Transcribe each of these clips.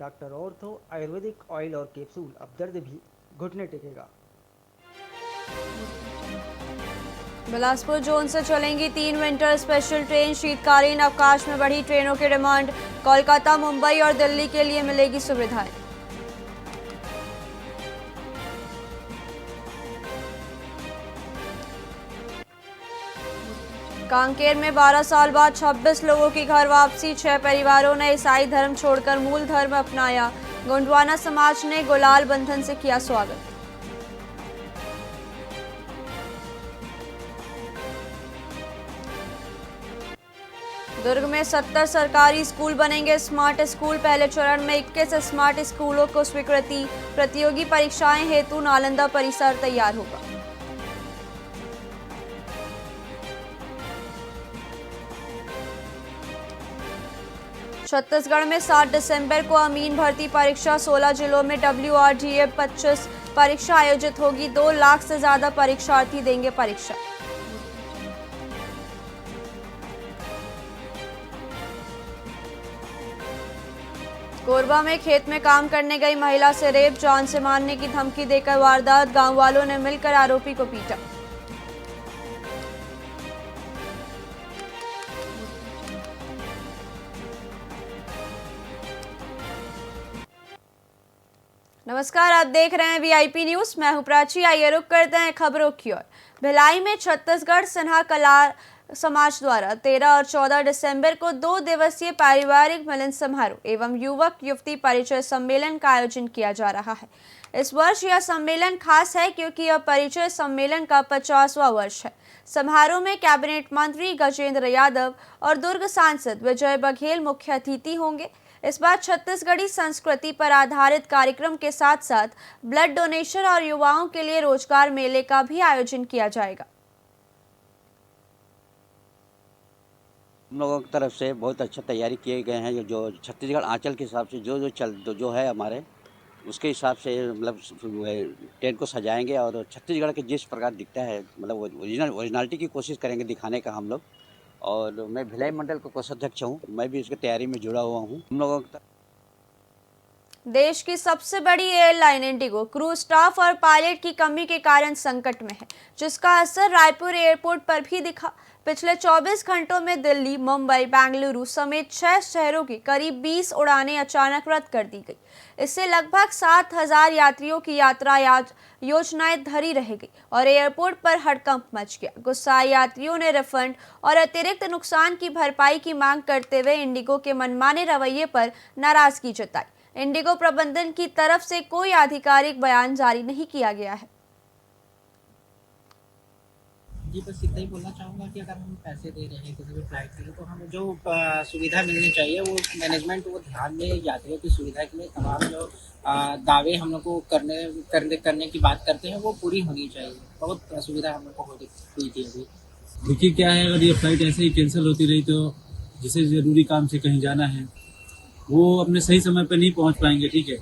Doctor ortho Ayurvedic oil और capsule, अब दर्द भी घुटने टेकेगा। बिलासपुर जोन से चलेंगी 3 विंटर स्पेशल ट्रेन। शीतकालीन अवकाश में बढ़ी ट्रेनों की डिमांड। कोलकाता, मुंबई और दिल्ली के लिए मिलेगी सुविधाएं। कांकेर में 12 साल बाद 26 लोगों की घर वापसी। 6 परिवारों ने ईसाई धर्म छोड़कर मूल धर्म अपनाया। गोंडवाना समाज ने गुलाल बंधन से किया स्वागत। दुर्ग में 70 सरकारी स्कूल बनेंगे स्मार्ट स्कूल। पहले चरण में 21 स्मार्ट स्कूलों को स्वीकृति। प्रतियोगी परीक्षाएं हेतु नालंदा परिसर तैयार होगा। छत्तीसगढ़ में 7 दिसंबर को अमीन भर्ती परीक्षा। 16 जिलों में WRDA 25 परीक्षा आयोजित होगी। 2 लाख से ज्यादा परीक्षार्थी देंगे परीक्षा। कोरबा में खेत में काम करने गई महिला से रेप, जान से मारने की धमकी देकर वारदात। गांव वालों ने मिलकर आरोपी को पीटा। नमस्कार, आप देख रहे हैं VIP न्यूज। मैं हूं प्राची। आइए रुक करते हैं खबरों की ओर। भिलाई में छत्तीसगढ़ सिन्हा कला समाज द्वारा 13 और 14 दिसंबर को 2 दिवसीय पारिवारिक मिलन समारोह एवं युवक युवती परिचय सम्मेलन का आयोजन किया जा रहा है। इस वर्ष यह सम्मेलन खास है क्योंकि यह परिचय सम्मेलन का 50वां वर्ष है। समारोह में कैबिनेट मंत्री गजेंद्र यादव और दुर्ग सांसद विजय बघेल मुख्य अतिथि होंगे। इस बार छत्तीसगढ़ी संस्कृति पर आधारित कार्यक्रम के साथ साथ ब्लड डोनेशन और युवाओं के लिए रोजगार मेले का भी आयोजन किया जाएगा। हम लोगों की तरफ से बहुत अच्छा तैयारी किए गए हैं। जो छत्तीसगढ़ आंचल के हिसाब से जो है हमारे उसके हिसाब से मतलब टेंट को सजाएंगे और छत्तीसगढ़ के जिस प्रकार दिखता है मतलब ओरिजिनलिटी की कोशिश करेंगे दिखाने का हम लोग। और मैं भिलाई मंडल का कोषाध्यक्ष हूँ, मैं भी इसकी तैयारी में जुड़ा हुआ हूँ। हम लोगों देश की सबसे बड़ी एयरलाइन इंडिगो क्रू स्टाफ और पायलट की कमी के कारण संकट में है, जिसका असर रायपुर एयरपोर्ट पर भी दिखा। पिछले 24 घंटों में दिल्ली, मुंबई, बेंगलुरु समेत 6 शहरों की करीब 20 उड़ानें अचानक रद्द कर दी गई। इससे लगभग 7,000 यात्रियों की यात्रा योजनाएं धरी रह गई और एयरपोर्ट पर हड़कंप मच गया। गुस्साए यात्रियों ने रिफंड और अतिरिक्त नुकसान की भरपाई की मांग करते हुए इंडिगो के मनमाने रवैये पर नाराजगी जताई। इंडिगो प्रबंधन की तरफ से कोई आधिकारिक बयान जारी नहीं किया गया है। जी बस इतना ही बोलना चाहूँगा कि अगर हम पैसे दे रहे हैं किसी भी फ्लाइट के लिए तो हमें जो सुविधा मिलनी चाहिए वो मैनेजमेंट वो ध्यान में यात्रियों की सुविधा के लिए तमाम जो दावे हम लोग को करने की बात करते हैं वो पूरी होनी चाहिए। बहुत असुविधा हम लोग को हुई थी अभी। देखिए क्या है, अगर ये फ्लाइट ऐसे ही कैंसिल होती रही तो जिसे ज़रूरी काम से कहीं जाना है वो अपने सही समय पर नहीं पहुंच पाएंगे। ठीक है,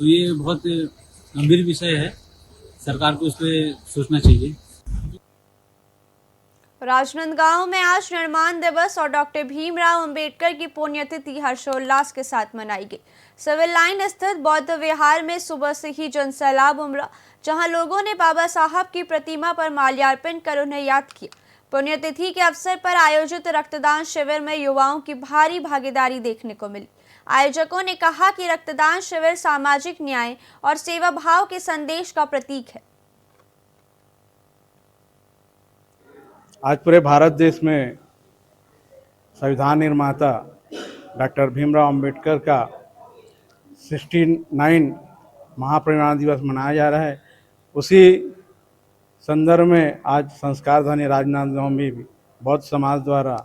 तो ये बहुत गंभीर विषय है, सरकार को इस पर सोचना चाहिए। राजनांदगांव में आज निर्माण दिवस और डॉक्टर भीमराव अंबेडकर की पुण्यतिथि हर्षोल्लास के साथ मनाई गई। सिविल लाइन स्थित बौद्ध विहार में सुबह से ही जनसैलाब उमड़ा, जहां लोगों ने बाबा साहब की प्रतिमा पर माल्यार्पण कर उन्हें याद किया। पुण्यतिथि के अवसर पर आयोजित रक्तदान शिविर में युवाओं की भारी भागीदारी देखने को मिली। आयोजकों ने कहा कि रक्तदान शिविर सामाजिक न्याय और सेवा भाव के संदेश का प्रतीक है। आज पूरे भारत देश में संविधान निर्माता डॉक्टर भीमराव अंबेडकर का 69 महापरिनिर्वाण दिवस मनाया जा रहा है। उसी संदर्भ में आज संस्कार धनी राजनांदगांव में भी बौद्ध समाज द्वारा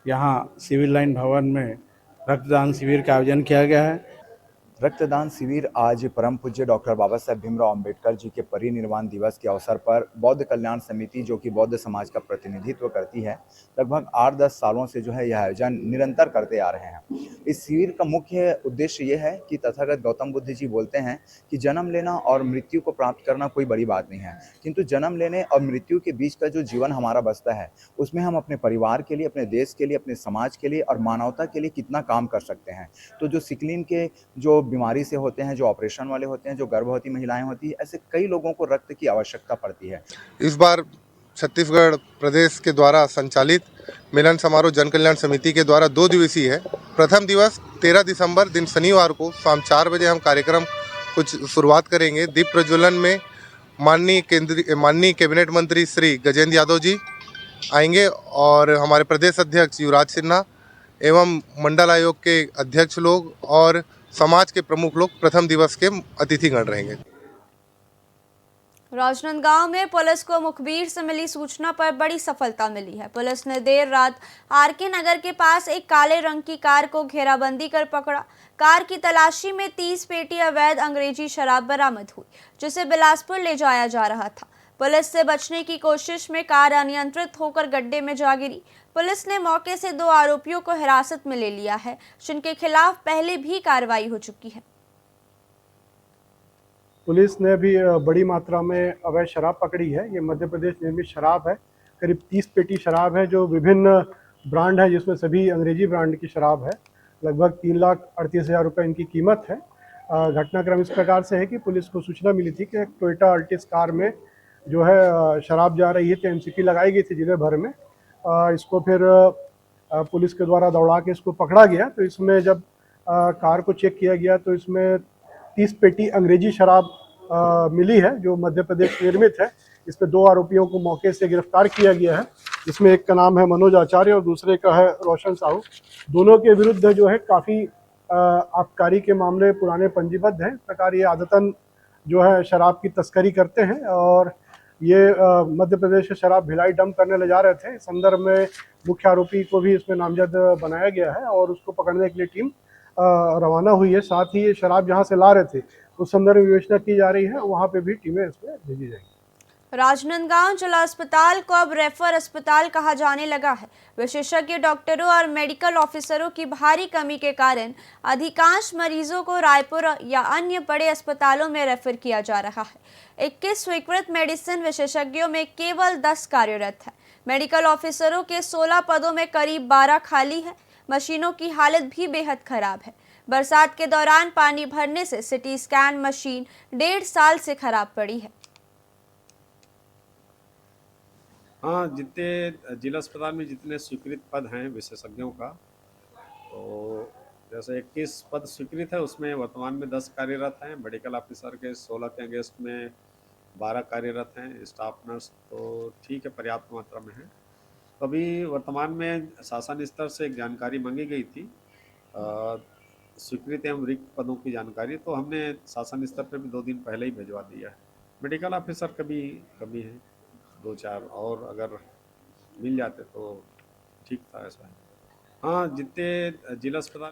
यहाँ सिविल लाइन भवन में रक्तदान शिविर का आयोजन किया गया है। रक्तदान शिविर आज परम पूज्य डॉक्टर बाबा साहेब भीमराव अंबेडकर जी के परिनिर्वाण दिवस के अवसर पर बौद्ध कल्याण समिति, जो कि बौद्ध समाज का प्रतिनिधित्व करती है, लगभग 8-10 सालों से जो है यह आयोजन निरंतर करते आ रहे हैं। इस शिविर का मुख्य उद्देश्य ये है कि तथागत गौतम बुद्ध जी बोलते हैं कि जन्म लेना और मृत्यु को प्राप्त करना कोई बड़ी बात नहीं है, किंतु जन्म लेने और मृत्यु के बीच का जो जीवन हमारा बचता है, उसमें हम अपने परिवार के लिए, अपने देश के लिए, अपने समाज के लिए और मानवता के लिए कितना काम कर सकते हैं। तो जो सिकलिन के जो बीमारी से होते हैं, जो ऑपरेशन वाले होते हैं, जो गर्भवती महिलाएं होती हैं, ऐसे कई लोगों को रक्त की आवश्यकता पड़ती है। इस बार छत्तीसगढ़ प्रदेश के द्वारा संचालित मिलन समारोह जन कल्याण समिति के द्वारा 2 दिवसीय है। प्रथम दिवस 13 दिसंबर दिन शनिवार को शाम 4 बजे हम कार्यक्रम कुछ शुरुआत करेंगे। दीप प्रज्वलन में माननीय कैबिनेट मंत्री श्री गजेंद्र यादव जी आएंगे और हमारे प्रदेश अध्यक्ष युवराज सिन्हा एवं मंडल आयोग के अध्यक्ष लोग और समाज के प्रमुख लोग प्रथम दिवस के अतिथिगण रहेंगे। राजनांदगांव में पुलिस को मुखबिर से मिली सूचना पर बड़ी सफलता मिली है। पुलिस ने देर रात आरके नगर के पास एक काले रंग की कार को घेराबंदी कर पकड़ा। कार की तलाशी में 30 पेटी अवैध अंग्रेजी शराब बरामद हुई, जिसे बिलासपुर ले जाया जा रहा था। पुलिस से बचने की कोशिश में कार अनियंत्रित होकर गड्ढे में जा गिरी। पुलिस ने मौके से 2 आरोपियों को हिरासत में ले लिया है, जिनके खिलाफ पहले भी कार्रवाई हो चुकी है। पुलिस ने भी बड़ी मात्रा में अवैध शराब पकड़ी है। ये मध्य प्रदेश निर्मित शराब है। करीब 30 पेटी शराब है, जो विभिन्न ब्रांड है, जिसमें सभी अंग्रेजी ब्रांड की शराब है। लगभग 3,38,000 रुपये इनकी कीमत है। घटनाक्रम इस प्रकार से है कि पुलिस को सूचना मिली थी कि एक टोयोटा अल्टिस कार में जो है शराब जा रही है, तो एमसीपी लगाई गई थी जिले भर में। इसको फिर पुलिस के द्वारा दौड़ा के इसको पकड़ा गया। तो इसमें जब कार को चेक किया गया तो इसमें 30 पेटी अंग्रेजी शराब मिली है, जो मध्य प्रदेश निर्मित है। इस पर 2 आरोपियों को मौके से गिरफ्तार किया गया है, जिसमें एक का नाम है मनोज आचार्य और दूसरे का है रोशन साहू। दोनों के विरुद्ध जो है काफ़ी आबकारी के मामले पुराने पंजीबद्ध हैं। इस प्रकार ये आदतन जो है शराब की तस्करी करते हैं और ये मध्य प्रदेश से शराब भिलाई डंप करने ले जा रहे थे। इस संदर्भ में मुख्य आरोपी को भी इसमें नामजद बनाया गया है और उसको पकड़ने के लिए टीम रवाना हुई है। साथ ही ये शराब जहां से ला रहे थे उस संदर्भ में विवेचना की जा रही है, वहां पे भी टीमें इसमें भेजी जाएंगी। राजनांदगांव जिला अस्पताल को अब रेफर अस्पताल कहा जाने लगा है। विशेषज्ञ डॉक्टरों और मेडिकल ऑफिसरों की भारी कमी के कारण अधिकांश मरीजों को रायपुर या अन्य बड़े अस्पतालों में रेफर किया जा रहा है। 21 स्वीकृत मेडिसिन विशेषज्ञों में केवल 10 कार्यरत है। मेडिकल ऑफिसरों के 16 पदों में करीब 12 खाली है। मशीनों की हालत भी बेहद खराब है। बरसात के दौरान पानी भरने से सिटी स्कैन मशीन 1.5 साल से खराब पड़ी है। हाँ, जितने जिला अस्पताल में जितने स्वीकृत पद हैं विशेषज्ञों का, तो जैसे 21 पद स्वीकृत है, उसमें वर्तमान में 10 कार्यरत हैं। मेडिकल ऑफिसर के 16 के अगेंस्ट में 12 कार्यरत हैं। स्टाफ नर्स तो ठीक है, पर्याप्त मात्रा में है। तो अभी वर्तमान में शासन स्तर से एक जानकारी मांगी गई थी स्वीकृत एवं रिक्त पदों की जानकारी, तो हमने शासन स्तर पर भी 2 दिन पहले ही भिजवा दिया है। मेडिकल ऑफिसर का भी कमी है, 2-4 और अगर मिल जाते तो ठीक था। ऐसा है। हाँ, जितने जिला अस्पताल।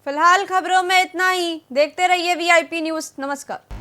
फिलहाल खबरों में इतना ही। देखते रहिए VIP न्यूज़। नमस्कार।